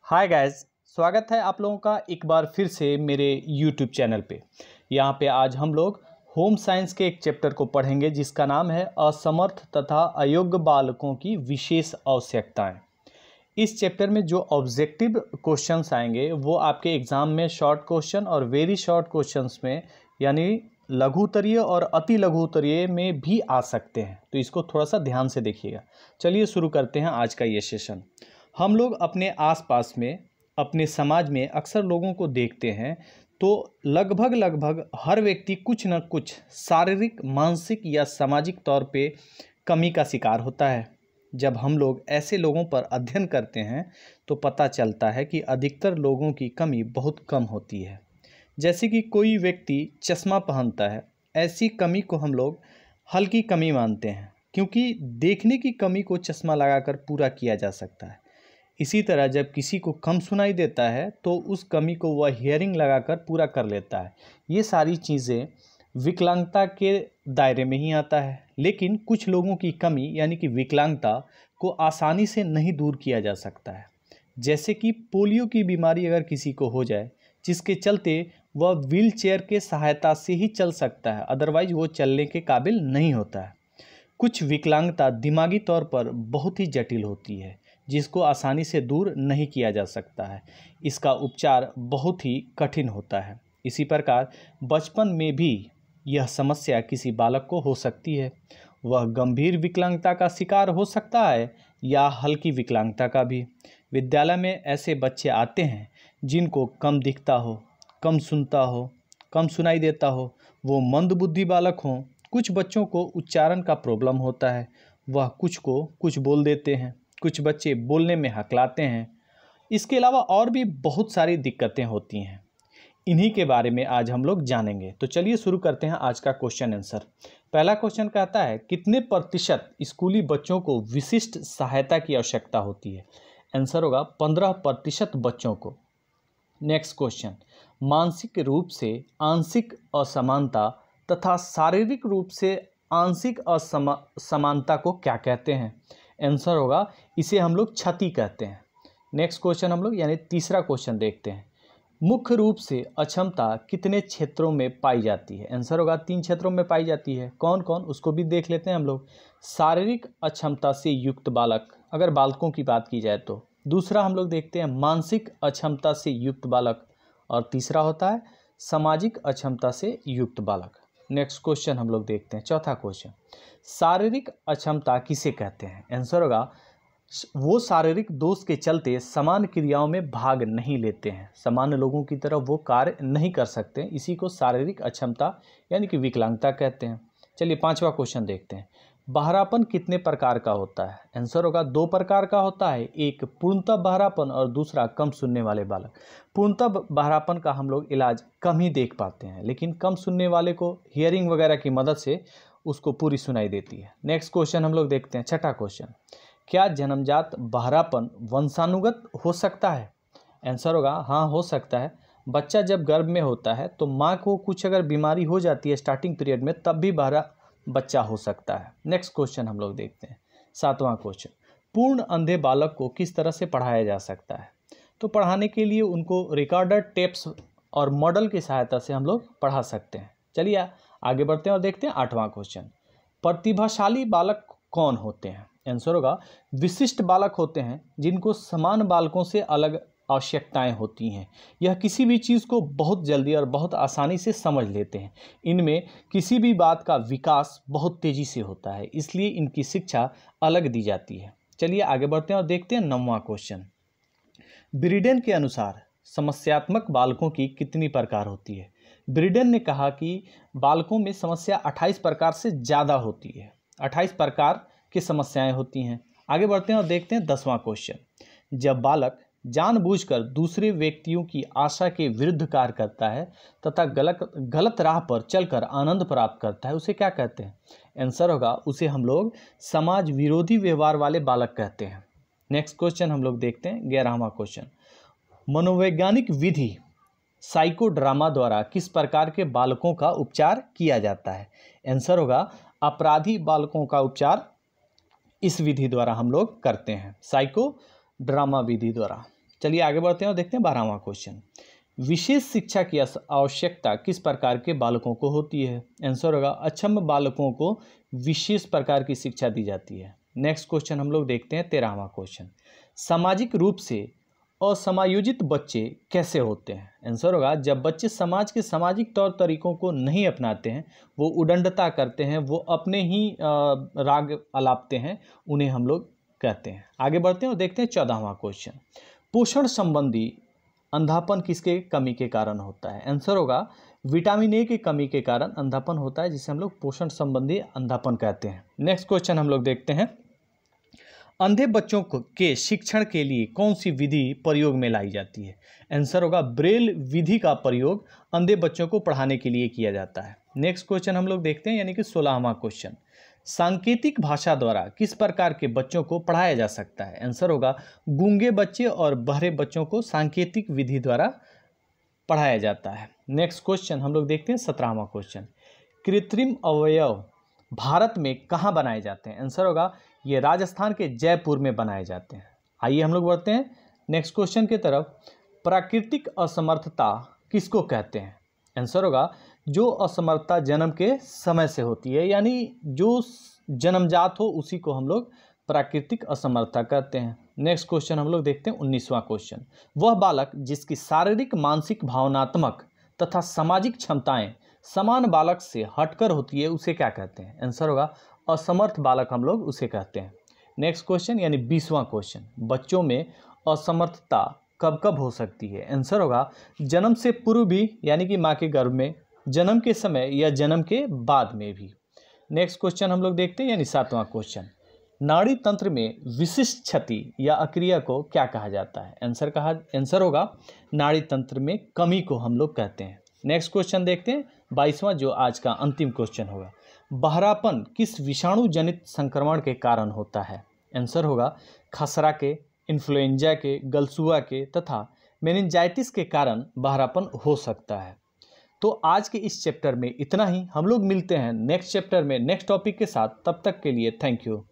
Hi guys, स्वागत है आप लोगों का एक बार फिर से मेरे YouTube चैनल पे। यहाँ पे आज हम लोग होम साइंस के एक चैप्टर को पढ़ेंगे जिसका नाम है असमर्थ तथा अयोग्य बालकों की विशेष आवश्यकताएं। इस चैप्टर में जो ऑब्जेक्टिव क्वेश्चंस आएंगे वो आपके एग्ज़ाम में शॉर्ट क्वेश्चन और वेरी शॉर्ट क्वेश्चंस में यानी लघु उत्तरीय और अति लघु उत्तरीय में भी आ सकते हैं, तो इसको थोड़ा सा ध्यान से देखिएगा। चलिए शुरू करते हैं आज का ये सेशन। हम लोग अपने आसपास में अपने समाज में अक्सर लोगों को देखते हैं तो लगभग हर व्यक्ति कुछ न कुछ शारीरिक, मानसिक या सामाजिक तौर पे कमी का शिकार होता है। जब हम लोग ऐसे लोगों पर अध्ययन करते हैं तो पता चलता है कि अधिकतर लोगों की कमी बहुत कम होती है। जैसे कि कोई व्यक्ति चश्मा पहनता है, ऐसी कमी को हम लोग हल्की कमी मानते हैं क्योंकि देखने की कमी को चश्मा लगाकर पूरा किया जा सकता है। इसी तरह जब किसी को कम सुनाई देता है तो उस कमी को वह हियरिंग लगाकर पूरा कर लेता है। ये सारी चीज़ें विकलांगता के दायरे में ही आता है, लेकिन कुछ लोगों की कमी यानी कि विकलांगता को आसानी से नहीं दूर किया जा सकता है। जैसे कि पोलियो की बीमारी अगर किसी को हो जाए जिसके चलते वह व्हील चेयर के सहायता से ही चल सकता है, अदरवाइज वो चलने के काबिल नहीं होता है। कुछ विकलांगता दिमागी तौर पर बहुत ही जटिल होती है जिसको आसानी से दूर नहीं किया जा सकता है। इसका उपचार बहुत ही कठिन होता है। इसी प्रकार बचपन में भी यह समस्या किसी बालक को हो सकती है। वह गंभीर विकलांगता का शिकार हो सकता है या हल्की विकलांगता का भी। विद्यालय में ऐसे बच्चे आते हैं जिनको कम दिखता हो, कम सुनता हो, कम सुनाई देता हो, वो मंदबुद्धि बालक हों। कुछ बच्चों को उच्चारण का प्रॉब्लम होता है, वह कुछ को कुछ बोल देते हैं, कुछ बच्चे बोलने में हकलाते हैं। इसके अलावा और भी बहुत सारी दिक्कतें होती हैं। इन्हीं के बारे में आज हम लोग जानेंगे। तो चलिए शुरू करते हैं आज का क्वेश्चन आंसर। पहला क्वेश्चन कहता है कितने प्रतिशत स्कूली बच्चों को विशिष्ट सहायता की आवश्यकता होती है। आंसर होगा 15% बच्चों को। नेक्स्ट क्वेश्चन, मानसिक रूप से आंशिक असमानता तथा शारीरिक रूप से आंशिक असमानता को क्या कहते हैं। आंसर होगा इसे हम लोग क्षति कहते हैं। नेक्स्ट क्वेश्चन हम लोग यानी तीसरा क्वेश्चन देखते हैं। मुख्य रूप से अक्षमता कितने क्षेत्रों में पाई जाती है। आंसर होगा 3 क्षेत्रों में पाई जाती है। कौन कौन, उसको भी देख लेते हैं हम लोग। शारीरिक अक्षमता से युक्त बालक, अगर बालकों की बात की जाए तो। दूसरा हम लोग देखते हैं मानसिक अक्षमता से युक्त बालक, और तीसरा होता है सामाजिक अक्षमता से युक्त बालक। नेक्स्ट क्वेश्चन हम लोग देखते हैं, चौथा क्वेश्चन, शारीरिक अक्षमता किसे कहते हैं। आंसर होगा वो शारीरिक दोष के चलते समान क्रियाओं में भाग नहीं लेते हैं, सामान्य लोगों की तरह वो कार्य नहीं कर सकते, इसी को शारीरिक अक्षमता यानी कि विकलांगता कहते हैं। चलिए पांचवा क्वेश्चन देखते हैं। बहरापन कितने प्रकार का होता है। आंसर होगा 2 प्रकार का होता है, एक पूर्णतः बहरापन और दूसरा कम सुनने वाले बालक। पूर्णतः बहरापन का हम लोग इलाज कम ही देख पाते हैं, लेकिन कम सुनने वाले को हियरिंग वगैरह की मदद से उसको पूरी सुनाई देती है। नेक्स्ट क्वेश्चन हम लोग देखते हैं, छठा क्वेश्चन, क्या जन्मजात बहरापन वंशानुगत हो सकता है। आंसर होगा हाँ, हो सकता है। बच्चा जब गर्भ में होता है तो माँ को कुछ अगर बीमारी हो जाती है स्टार्टिंग पीरियड में, तब भी बहरा बच्चा हो सकता है। नेक्स्ट क्वेश्चन हम लोग देखते हैं, सातवां क्वेश्चन, पूर्ण अंधे बालक को किस तरह से पढ़ाया जा सकता है। तो पढ़ाने के लिए उनको रिकॉर्डर टेप्स और मॉडल की सहायता से हम लोग पढ़ा सकते हैं। चलिए आगे बढ़ते हैं और देखते हैं आठवां क्वेश्चन, प्रतिभाशाली बालक कौन होते हैं। आंसर होगा विशिष्ट बालक होते हैं जिनको समान बालकों से अलग आवश्यकताएं होती हैं। यह किसी भी चीज़ को बहुत जल्दी और बहुत आसानी से समझ लेते हैं। इनमें किसी भी बात का विकास बहुत तेज़ी से होता है, इसलिए इनकी शिक्षा अलग दी जाती है। चलिए आगे बढ़ते हैं और देखते हैं 9वां क्वेश्चन, ब्रीडेन के अनुसार समस्यात्मक बालकों की कितनी प्रकार होती है। ब्रीडेन ने कहा कि बालकों में समस्या 28 प्रकार से ज़्यादा होती है, 28 प्रकार की समस्याएं होती हैं। आगे बढ़ते हैं और देखते हैं 10वां क्वेश्चन, जब बालक जानबूझकर दूसरे व्यक्तियों की आशा के विरुद्ध कार्य करता है तथा गलत राह पर चलकर आनंद प्राप्त करता है, उसे क्या कहते हैं। आंसर होगा उसे हम लोग समाज विरोधी व्यवहार वाले बालक कहते हैं। नेक्स्ट क्वेश्चन हम लोग देखते हैं 11वां क्वेश्चन, मनोवैज्ञानिक विधि साइको ड्रामा द्वारा किस प्रकार के बालकों का उपचार किया जाता है। आंसर होगा अपराधी बालकों का उपचार इस विधि द्वारा हम लोग करते हैं, साइको ड्रामा विधि द्वारा। चलिए आगे बढ़ते हैं और देखते हैं 12वां क्वेश्चन। विशेष शिक्षा की आवश्यकता किस प्रकार के बालकों को होती है? आंसर होगा अक्षम बालकों को विशेष प्रकार की शिक्षा दी जाती है। नेक्स्ट क्वेश्चन हम लोग देखते हैं 13वां क्वेश्चन। सामाजिक रूप से असमायोजित बच्चे कैसे होते हैं? आंसर होगा जब बच्चे समाज के सामाजिक तौर तरीकों को नहीं अपनाते हैं, वो उदंडता करते हैं, वो अपने ही राग अलापते हैं, उन्हें हम लोग कहते हैं। आगे बढ़ते हैं और देखते हैं 14वां क्वेश्चन। पोषण संबंधी अंधापन किसके कमी के कारण होता है? आंसर होगा विटामिन ए की कमी के कारण अंधापन होता है, जिसे हम लोग पोषण संबंधी अंधापन कहते हैं। नेक्स्ट क्वेश्चन हम लोग देखते हैं। अंधे बच्चों के शिक्षण के लिए कौन सी विधि प्रयोग में लाई जाती है? आंसर होगा ब्रेल विधि का प्रयोग अंधे बच्चों को पढ़ाने के लिए किया जाता है। नेक्स्ट क्वेश्चन हम लोग देखते हैं, यानी कि 16वां क्वेश्चन। सांकेतिक भाषा द्वारा किस प्रकार के बच्चों को पढ़ाया जा सकता है? आंसर होगा गूंगे बच्चे और बहरे बच्चों को सांकेतिक विधि द्वारा पढ़ाया जाता है। नेक्स्ट क्वेश्चन हम लोग देखते हैं 17वां क्वेश्चन। कृत्रिम अवयव भारत में कहाँ बनाए जाते हैं? आंसर होगा ये राजस्थान के जयपुर में बनाए जाते हैं। आइए हम लोग बढ़ते हैं नेक्स्ट क्वेश्चन की तरफ। प्राकृतिक असमर्थता किसको कहते हैं? आंसर होगा जो असमर्थता जन्म के समय से होती है, यानी जो जन्मजात हो उसी को हम लोग प्राकृतिक असमर्थता कहते हैं। नेक्स्ट क्वेश्चन हम लोग देखते हैं 19वां क्वेश्चन। वह बालक जिसकी शारीरिक, मानसिक, भावनात्मक तथा सामाजिक क्षमताएं समान बालक से हटकर होती है, उसे क्या कहते हैं? आंसर होगा असमर्थ बालक हम लोग उसे कहते हैं। नेक्स्ट क्वेश्चन यानी 20वां क्वेश्चन। बच्चों में असमर्थता कब कब हो सकती है? आंसर होगा जन्म से पूर्व भी, यानी कि माँ के गर्भ में, जन्म के समय या जन्म के बाद में भी। नेक्स्ट क्वेश्चन हम लोग देखते हैं, यानी 7वां क्वेश्चन। नाड़ी तंत्र में विशिष्ट क्षति या अक्रिया को क्या कहा जाता है? आंसर होगा नाड़ी तंत्र में कमी को हम लोग कहते हैं। नेक्स्ट क्वेश्चन देखते हैं 22वां, जो आज का अंतिम क्वेश्चन होगा। बहरापन किस विषाणु जनित संक्रमण के कारण होता है? आंसर होगा खसरा के, इन्फ्लुएंजा के, गलसुआ के तथा मेनिंजाइटिस के कारण बहरापन हो सकता है। तो आज के इस चैप्टर में इतना ही। हम लोग मिलते हैं नेक्स्ट चैप्टर में नेक्स्ट टॉपिक के साथ। तब तक के लिए थैंक यू।